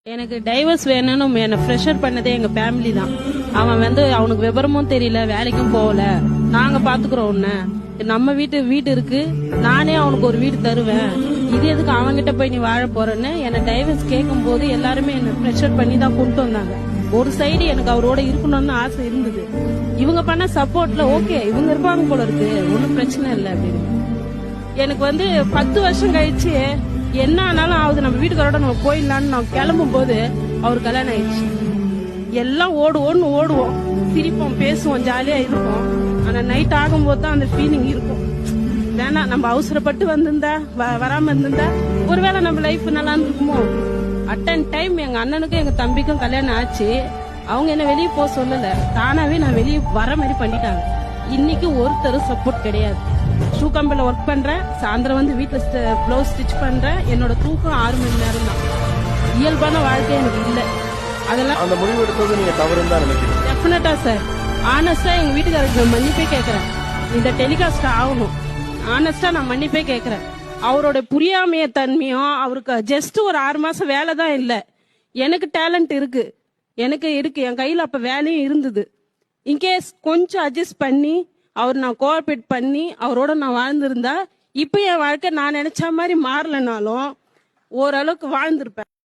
எனக்கு டைவர்ஸ் வேணும்னு என்ன ப்ரெஷர் பண்ணதே எங்க ஃபேமிலி தான். அவன் அவனுக்கு விவரமும் தெரியல, வேலைக்கும் போகல, நாங்க பாத்துக்கிறோம் உன்ன, நம்ம வீட்டு இருக்கு, நானே அவனுக்கு ஒரு வீடு தருவேன், இது எதுக்கு அவன்கிட்ட போய் நீ வாழ போறன்னு என்ன டைவர்ஸ் கேட்கும் போது எல்லாருமே என்ன ப்ரெஷர் பண்ணி தான் கொண்டு வந்தாங்க. ஒரு சைடு எனக்கு அவரோட இருக்கணும்னு ஆசை இருந்தது. இவங்க பண்ண சப்போர்ட்ல ஓகே இவங்க இருப்பாங்க போல இருக்கு, ஒன்னும் பிரச்சனை இல்லை அப்படின்னு. எனக்கு 10 வருஷம் கழிச்சு என்ன ஆனாலும் ஆகுது, நம்ம வீட்டுக்காரோட நம்ம போயிடலான்னு நான் கிளம்பும் போது அவரு கல்யாணம் ஆயிடுச்சு. எல்லாம் ஓடுவோம், சிரிப்போம், பேசுவோம், ஜாலியா இருப்போம். ஆனா நைட் ஆகும்போது தான் அந்த ஃபீலிங் இருக்கும். வேணா நம்ம அவசரப்பட்டு வந்திருந்தா வராம இருந்திருந்தா ஒருவேளை நம்ம லைஃப் நல்லா இருக்குமோ. அட்டன் டைம் எங்க அண்ணனுக்கும் எங்க தம்பிக்கும் கல்யாணம் ஆச்சு. அவங்க என்ன வெளியே போக சொல்லல, தானாவே நான் வெளியே வர மாதிரி பண்ணிட்டாங்க. இன்னைக்கு ஒருத்தர் சப்போர்ட் கிடையாது. ஷூ கம்பெனில ஒர்க் பண்றேன், சாயந்தரம் வீட்டுல பிளவுஸ் ஸ்டிச் பண்றேன். என்னோட தூக்கம் 6 மணி நேரம் தான். இயல்பான வாழ்க்கை எனக்கு இல்ல. அதெல்லாம் அந்த முடிவு எடுத்தது நீங்க தவறுன்னு தான் நினைக்கிறீங்க? டெஃபினட்டா சார். ஆனஸ்டா எங்க வீட்டுக்காரருக்கு நான் மன்னிப்பே கேட்கறேன். இந்த டெலிகாஸ்ட் ஆகணும். ஆனஸ்டா நான் மன்னிப்பே கேட்கறேன். அவரோட புரியாமைய தன்மையும், அவருக்கு ஜஸ்ட் ஒரு 6 மாசம் வேலை தான் இல்ல, எனக்கு டேலண்ட் இருக்கு, என் கையில அப்ப வேலையும் இருந்தது. இன்கேஸ் கொஞ்சம் அட்ஜஸ்ட் பண்ணி நான் கோஆபரேட் பண்ணி அவரோட நான் வாழ்ந்திருந்தா இப்ப என் வாழ்க்கை நான் நினைச்ச மாதிரி மாறலனாலும் ஓரளவுக்கு வாழ்ந்திருப்பேன்.